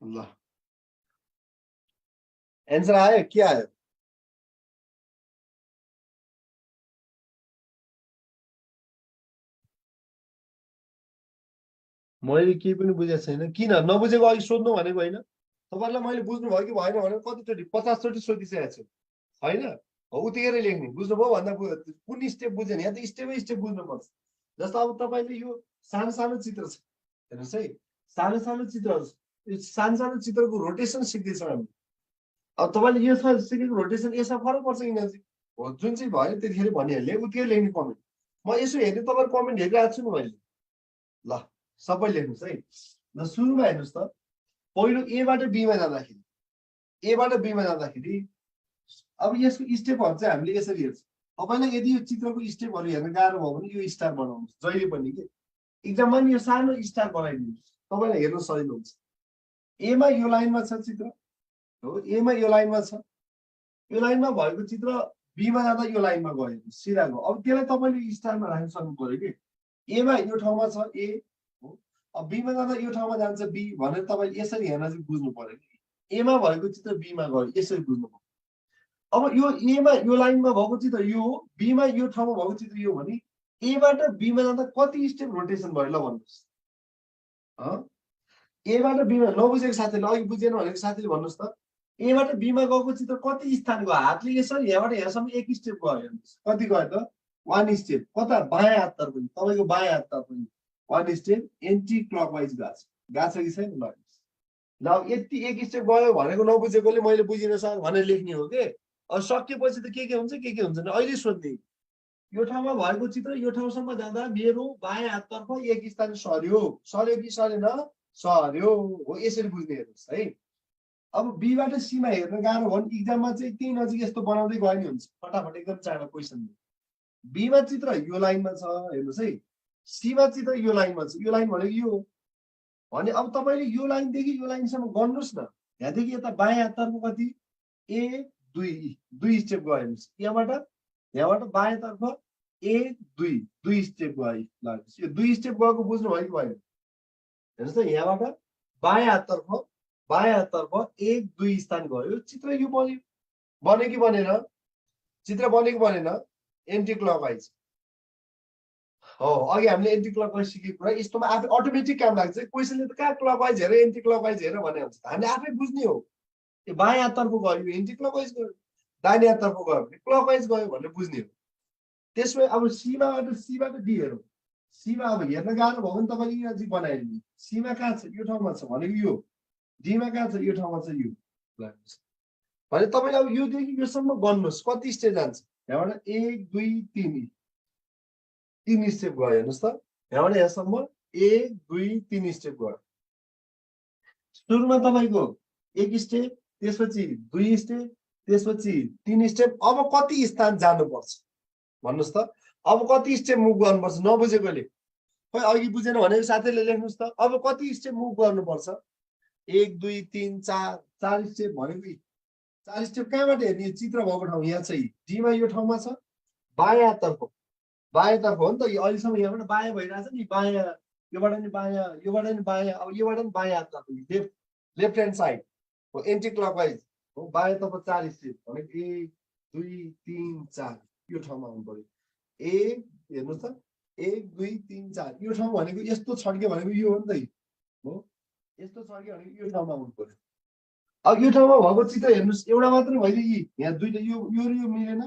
ल एन्सर आयो के आयो मैले केही पनि बुझेको छैन किन नबुझेको अघि सोध्नु भनेको होइन तपाईँलाई मैले बुझ्नुभयो कि भएन भनेर कतिचोटि 50 चोटि सोधिसकेको छु होइन उतिखेरै लेख्ने बुझ्नुभयो भन्दा कुन स्टेप बुझेन यहाँ त स्टेपै स्टेप बुझ्नुपर्छ जस्तो अब तपाईँले यो सानो सानो चित्र छ हेर्नुहोस् है सानो सानो चित्रहरू यो सानो सानो चित्रको रोटेसन सिक्दैछौँ हामी अब तपाईँले यो सिकेको रोटेसन यसमा फरक पर्छ कि नजिक हो जुन चाहिँ भयो त्यतिखेर भनिहाल्ने उतिखेर लेख्ने कमेन्ट म यसो हेर्ने तपाईँको कमेन्ट हेरिरहेको छु नि मैले ल सबै लेख्नुहोस् है ल सुरुमा हेर्नुहोस् त पहिलो एबाट बीमा जाँदाखेरि अब यसको स्टेपहरू चाहिँ हामीले यसरी हेर्छौँ तपाईँलाई यदि यो चित्रको स्टेपहरू हेर्न गाह्रो भयो भने यो स्टार बनाउनुहोस् जहिले पनि के इक्जाममा नि यो सानो स्टार बनाइदिनुहोस् तपाईँलाई हेर्न सजिलो हुन्छ एमा यो लाइनमा छ चित्र हो एमा यो लाइनमा छ यो लाइनमा भएको चित्र बीमा जाँदा यो लाइनमा गयो सिधा गयो अब त्यसलाई तपाईँले स्टारमा राख्न सक्नु पर्यो कि एमा यो ठाउँमा छ ए हो अब बीमा जाँदा यो ठाउँमा जान्छ बी भनेर तपाईँले यसरी हेर्न चाहिँ बुझ्नु पर्यो कि एमा भएको चित्र बीमा गयो यसरी बुझ्नु पर्यो अब यो एमा यो लाइनमा भएको चित्र यो हो बीमा यो ठाउँमा भएको चित्र यो भने एबाट बीमा जाँदा कति स्टेप रोटेसन भयो ल भन्नुहोस् एबाट बीमा नबुझेको साथीले अघि बुझेन भनेको साथीले भन्नुहोस् त एबाट बीमा गएको चित्र कति स्थान गयो हातले यसरी यहाँबाट यहाँसम्म एक स्टेप गयो हेर्नुहोस् कति गयो त 1 स्टेप कता बायाँ हाततर्फ पनि तपाईको बायाँ हाततर्फ पनि 1 स्टेप एन्टी क्लकवाइज गएको छ कि छैन ल ल अब यति एक स्टेप गयो भनेको नबुझेकोले मैले बुझिन सर भनेर लेख्ने हो के अब सकेपछि त के हुन्छ के हुँदैन अहिले सोध्ने यो ठाउँमा भएको चित्र यो ठाउँसम्म जाँदा मेरो बायाँ हाततर्फ एक स्थान सर्यो कि सरेन सर्यो हो यसरी बुझ्ने हेर्नुहोस् है अब बीबाट सीमा हेर्न गाह्रो भयो भने इक्जाममा चाहिँ त्यही नजिक यस्तो बनाउँदै गयो नि हुन्छ फटाफट एकदम चाँडो क्वेसन बीमा चित्र यो लाइनमा छ हेर्नुहोस् है सीमा चित्र यो लाइनमा छ यो लाइन भनेको यो भने अब तपाईँले यो लाइनदेखि यो लाइनसम्म गर्नुहोस् न यहाँदेखि यता बायाँ हाततर्फ कति 1 2 स्टेप गयो हेर्नुहोस् यहाँबाट बायाँतर्फ 1 2 स्टेप गयो ल यो 2 स्टेप गएको बुझ्नु भयो कि भएन हेर्नुहोस् त यहाँबाट बायाँ हाततर्फ 1 2 स्थान गयो चित्र यो बन्यो कि बनेन चित्र बन्यो कि बनेन एन्टी क्लकवाइज हो अघि हामीले एन्टी क्लकवाइज सिकेको कुरा यस्तोमा आफै अटोमेटिक काम लाग्छ क्वेसनले त कहाँ क्लकवाइज हेरेर एन्टी क्लकवाइज हेरेर भने हुन्छ हामीले आफै बुझ्ने हो यो बायाँ हाततर्फ गयो एन्टी क्लकवाइज गयो दाहिने हाततर्फ गयो भने क्लकवाइज गयो भनेर बुझ्ने हो त्यसमै अब सीबाट डी हेरौँ सीमा अब हेर्न गाह्रो भयो भने तपाईँले यहाँ चाहिँ बनायो नि सीमा कहाँ छ यो ठाउँमा छ भनेको यो डीमा कहाँ छ यो ठाउँमा छ यो भने तपाईँले अब योदेखि योसम्म गर्नुहोस् कति स्टेप जान्छ यहाँबाट 1 2 3 स्टेप गयो हेर्नुहोस् त यहाँबाट यहाँसम्म 1 2 3 स्टेप गयो सुरुमा तपाईँको 1 स्टेप त्यसपछि 2 स्टेप त्यसपछि 3 स्टेप अब कति स्थान जानुपर्छ भन्नुहोस् त अब कति स्टेप मुभ गर्नुपर्छ नबुझेकोले खोइ अघि बुझेन भनेको साथीले लेख्नुहोस् त अब कति स्टेप मुभ गर्नुपर्छ 1 2 3 4 स्टेप भनेको 4 स्टेप कहाँबाट हेर्ने चित्र भएको ठाउँ यहाँ चाहिँ डीमा यो ठाउँमा छ बायाँ हाततर्फ हो नि त यो अहिलेसम्म यहाँबाट बायाँ भइरहेछ नि बायाँ योबाट नि बायाँ योबाट नि बायाँ अब योबाट नि बायाँ हाततर्फ लेफ्ट ह्यान्ड साइड हो एन्टी क्लकवाइज हो बायाँतर्फ 4 स्टेप भनेको 1 2 3 4 यो ठाउँमा आउनु पर्यो हेर्नुहोस् त 1 2 3 4 यो ठाउँ भनेको यस्तो छड्क्यो भनेको यो हो नि त हो यस्तो छड्क्यो भनेको यो ठाउँमा आउनु पर्यो अब यो ठाउँमा भएको चित्र हेर्नुहोस् एउटा मात्रै होइन यी यहाँ दुईटा यो मिलेन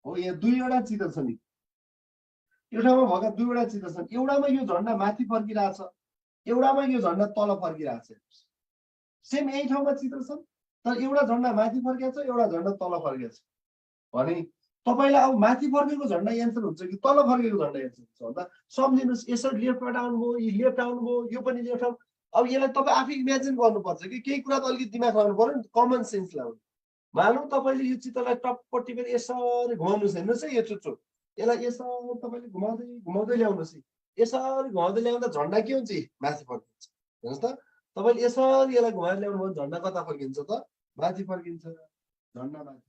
हो यहाँ दुईवटा चित्र छ नि यो ठाउँमा भएका दुईवटा चित्र छन् एउटामा यो झन्डा माथि फर्किरहेछ एउटामा यो झन्डा तल फर्किरहेछ सेम यही ठाउँमा चित्र छन् तर एउटा झन्डा माथि फर्किएको छ एउटा झन्डा तल फर्किएको छ भने तपाईँलाई अब माथि फर्केको झन्डा एन्सर हुन्छ कि तल फर्केको झन्डा एन्सर हुन्छ भन्दा सम्झिनुहोस् यसरी लेफ्टबाट आउनुभयो यो लेफ्ट आउनुभयो यो पनि लेफ्ट आउनु अब यसलाई तपाईँ आफै इमेजिन गर्नुपर्छ कि केही कुरा त अलिकति दिमाग लगाउनु पर्यो नि कमन सेन्स लगाउनु मानौँ तपाईँले यो चित्रलाई टप्प टिपेर यसरी घुमाउनुहोस् हेर्नुहोस् है यो चुच्चो यसलाई यसरी तपाईँले घुमाउँदै ल्याउनुहोस् यसरी घुमाउँदै ल्याउँदा झन्डा के हुन्छ माथि फर्किन्छ हेर्नुहोस् त तपाईँले यसरी यसलाई घुमाएर ल्याउनु भयो झन्डा कता फर्किन्छ त माथि फर्किन्छ झन्डा माथि